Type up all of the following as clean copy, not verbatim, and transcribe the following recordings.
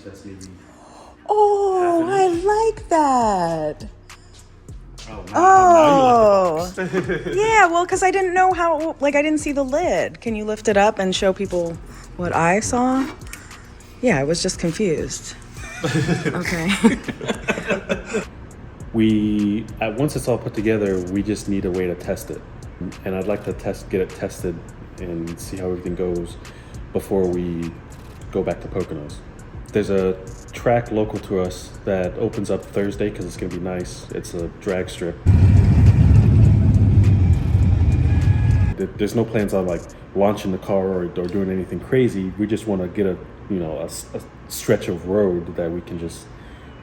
That's maybe. Oh, I like that. Oh, now you like the box. Yeah, well, because I didn't know how, like, I didn't see the lid. Can you lift it up and show people what I saw? Yeah, I was just confused. Okay. Once it's all put together, we just need a way to test it. And I'd like to get it tested and see how everything goes before we go back to Poconos. There's a track local to us that opens up Thursday because it's going to be nice. It's a drag strip. There's no plans on like launching the car or doing anything crazy. We just want to get a stretch of road that we can just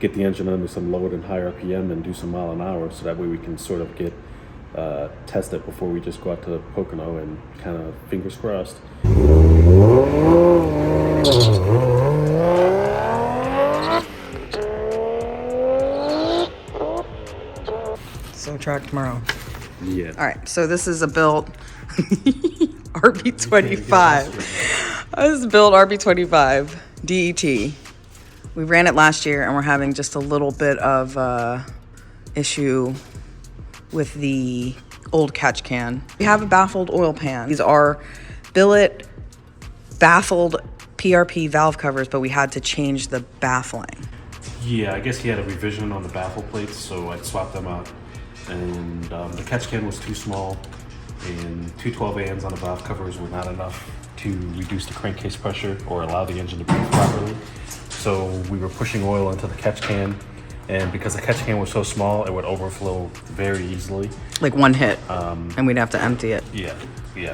get the engine under some load and high RPM and do some mile an hour, so that way we can sort of get test it before we just go out to Pocono and kind of fingers crossed. So track tomorrow. Yeah. All right, so this is a built RB25. This is a built RB25 DET. We ran it last year and we're having just a little bit of issue with the old catch can. We have a baffled oil pan. These are billet baffled PRP valve covers, but we had to change the baffling. Yeah, I guess he had a revision on the baffle plates, so I swapped them out. And the catch can was too small, and 212 ANs on the valve covers were not enough to reduce the crankcase pressure or allow the engine to breathe properly. So we were pushing oil into the catch can, and because the catch can was so small, it would overflow very easily. Like one hit, and we'd have to empty it. Yeah,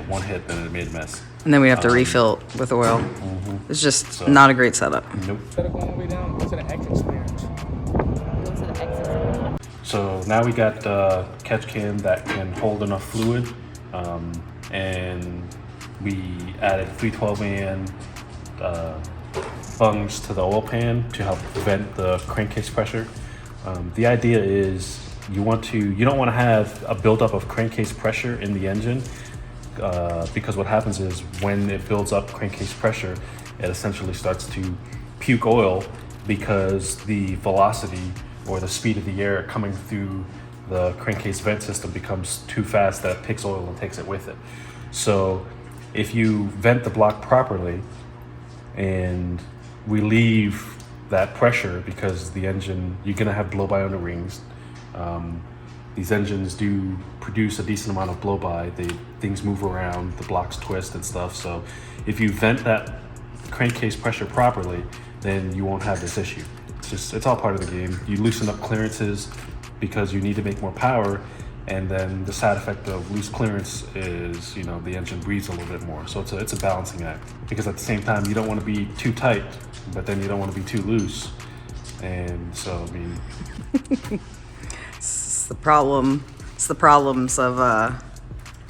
one hit, and it made a mess. And then we'd have to refill it with oil. It's just not a great setup. Nope. Instead of going all the way down, what's an exit experience? So now we got the catch can that can hold enough fluid, and we added 312 AN bungs to the oil pan to help prevent the crankcase pressure. The idea is you don't want to have a buildup of crankcase pressure in the engine, because what happens is when it builds up crankcase pressure, it essentially starts to puke oil because the velocity or the speed of the air coming through the crankcase vent system becomes too fast that it picks oil and takes it with it. So if you vent the block properly and relieve that pressure, because the engine, you're gonna have blow-by on the rings. These engines do produce a decent amount of blow-by. Things move around, the blocks twist and stuff. So if you vent that crankcase pressure properly, then you won't have this issue. It's all part of the game. You loosen up clearances because you need to make more power, and then the side effect of loose clearance is, the engine breathes a little bit more. So it's a balancing act, because at the same time you don't want to be too tight, but then you don't want to be too loose. And so It's the problem. It's the problems of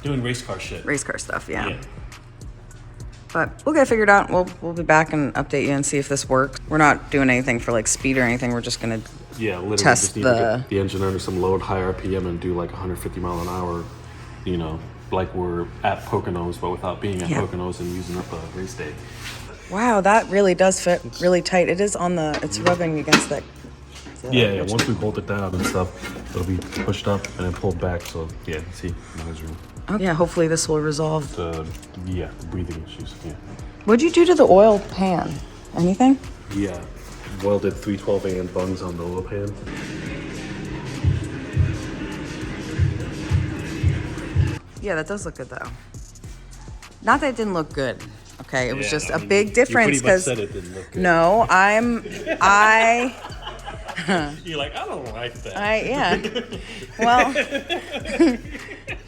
doing race car shit. Race car stuff, yeah. But we'll get it figured out. We'll be back and update you and see if this works. We're not doing anything for like speed or anything. We're just gonna literally test just need to get the engine under some load, high RPM, and do like 150 mile an hour, like we're at Poconos, but without being at Poconos and using up a race day. Wow, that really does fit really tight. It is it's rubbing against that. Yeah, once we bolt it down and stuff, it'll be pushed up and then pulled back. So see, now there's room. Okay. Yeah, hopefully this will resolve the breathing issues. Yeah. What'd you do to the oil pan? Anything? Yeah, welded 312 AN bungs on the oil pan. Yeah, that does look good though. Not that it didn't look good. Okay, it was just a big difference because said it didn't look good. No, You're like, I don't like that. Well,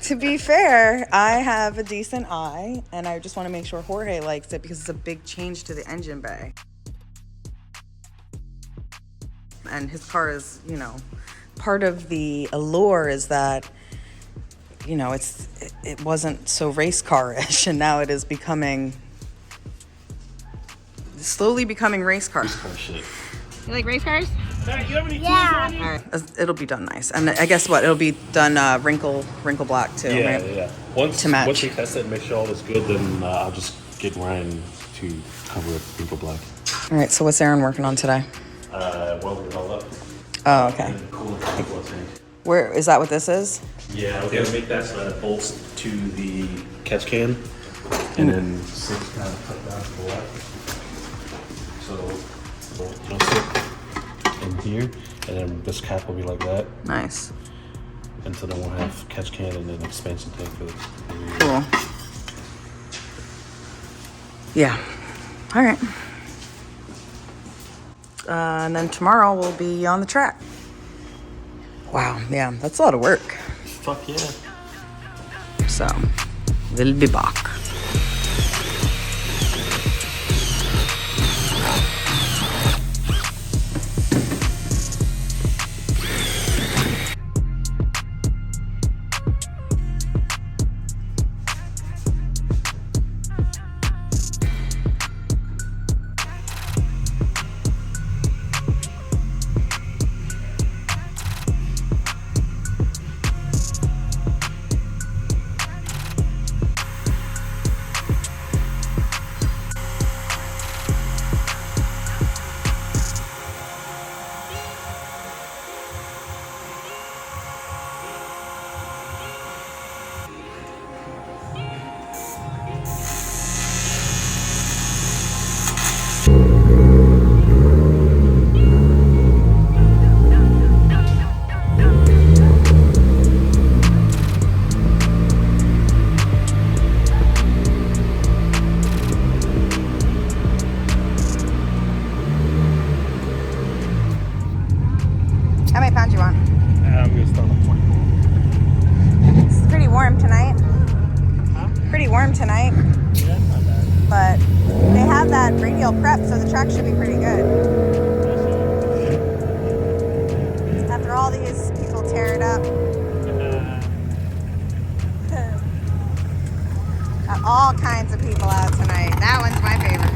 to be fair, I have a decent eye, and I just want to make sure Jorge likes it because it's a big change to the engine bay. And his car is, part of the allure is that, it wasn't so race car-ish, and now it is slowly becoming race car. Race car shit. You like race cars? Yeah. All right. It'll be done nice, and I guess it'll be done wrinkle black too. Yeah, right? yeah. Once to match. Once we test it and make sure all is good, then I'll just get Ryan to cover it wrinkle black. All right, so what's Aaron working on today? Welding it all up. Oh, okay. And coolant tank. Where is that? What this is? Yeah, we're gonna make that so that it bolts to the catch can, and then six kind of cut down to the left. So it'll sit in here, and then this cap will be like that. Nice. And so then we'll have catch can and then expansion tank for the Cool. Yeah. All right. And then tomorrow we'll be on the track. Wow. Yeah, that's a lot of work. Fuck yeah. So, we'll be back. How many pounds you want? I'm gonna start on 20. It's pretty warm tonight. Huh? Pretty warm tonight. Yeah, not bad. But they have that radial prep, so the track should be pretty good. After all these people tear it up. Got all kinds of people out tonight. That one's my favorite.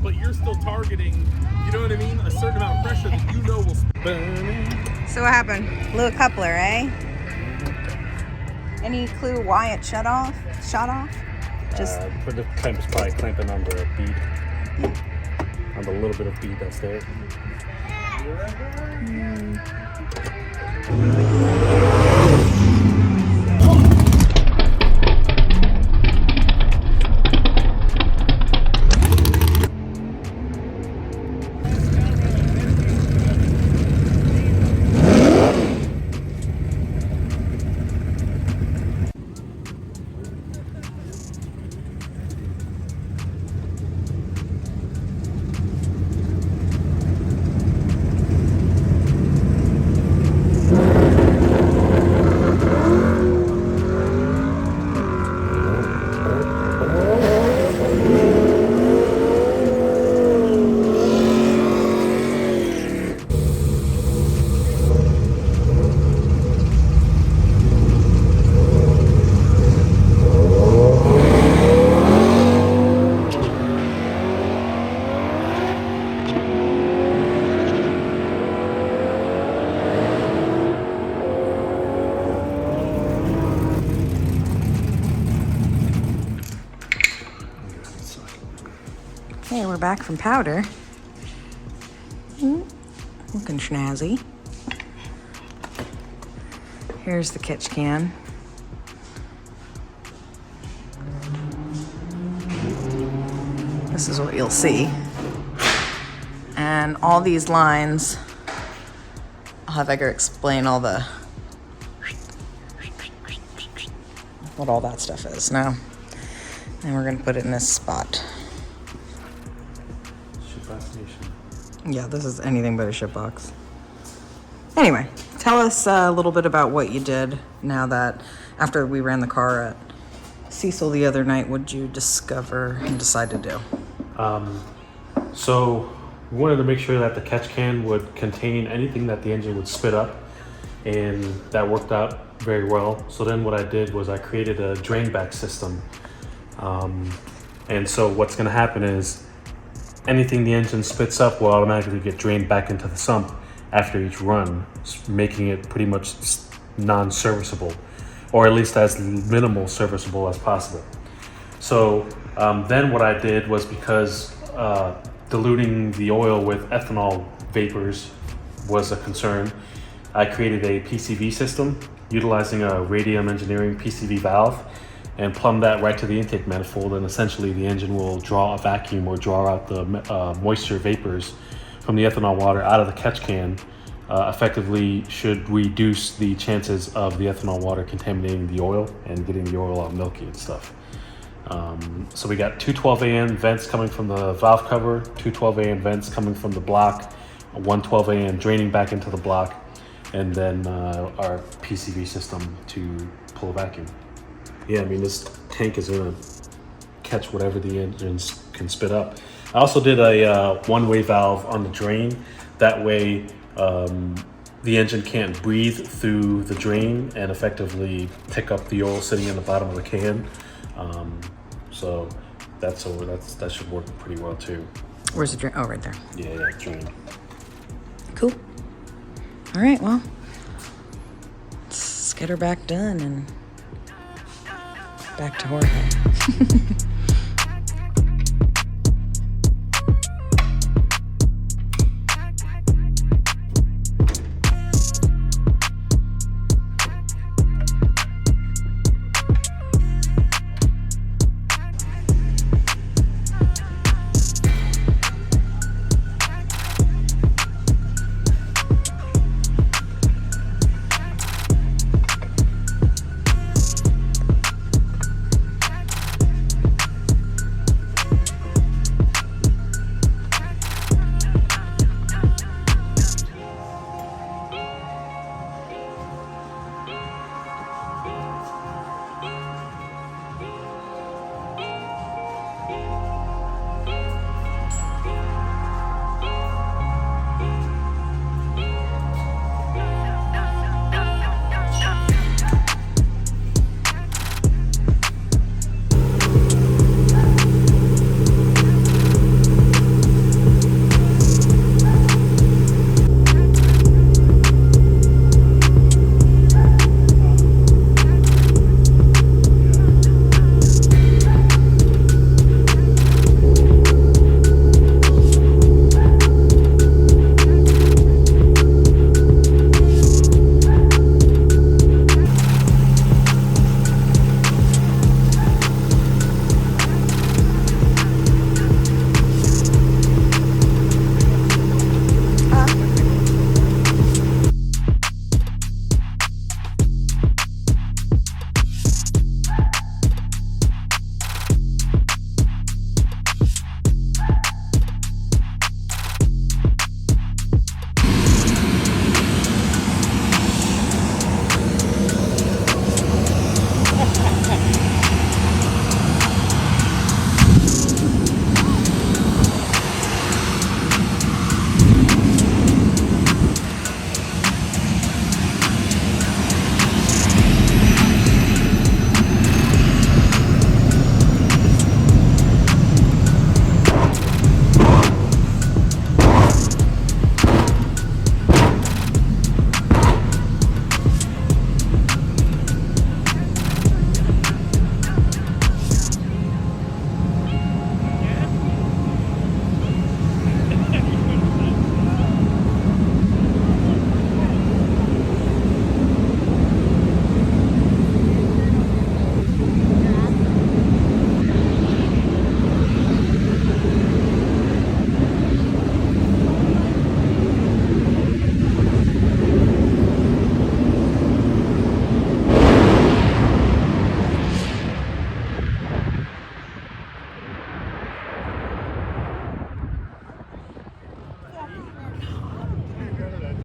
But you're still targeting, you know what I mean? A certain amount of pressure that you know will So what happened? Blew a coupler, eh? Any clue why it shut off? Just For the clamp is probably clamping on the bead. On the little bit of bead that's there. Okay, we're back from powder. Looking snazzy. Here's the catch can. This is what you'll see. And all these lines, I'll have Edgar explain all the what all that stuff is now. And we're gonna put it in this spot. Shipbox Nation. Yeah, this is anything but a shipbox. Anyway, tell us a little bit about what you did now that after we ran the car at Cecil the other night, what'd you discover and decide to do? So we wanted to make sure that the catch can would contain anything that the engine would spit up, and that worked out very well. So then what I did was I created a drain back system. And so what's going to happen is anything the engine spits up will automatically get drained back into the sump after each run, making it pretty much non-serviceable, or at least as minimal serviceable as possible. So then what I did was, because diluting the oil with ethanol vapors was a concern, I created a PCV system utilizing a Radium Engineering PCV valve and plumbed that right to the intake manifold, and essentially the engine will draw a vacuum or draw out the moisture vapors from the ethanol water out of the catch can. Effectively should reduce the chances of the ethanol water contaminating the oil and getting the oil all milky and stuff. So we got two 12AN vents coming from the valve cover, two 12AN vents coming from the block, one 12AN draining back into the block, and then our PCV system to pull a vacuum. Yeah, I mean, this tank is gonna catch whatever the engines can spit up. I also did a one-way valve on the drain. That way, the engine can't breathe through the drain and effectively pick up the oil sitting in the bottom of the can. So that should work pretty well too. Where's the drain? Oh, right there. Yeah, drain. Cool. All right, well, let's get her back done and back to Jorge.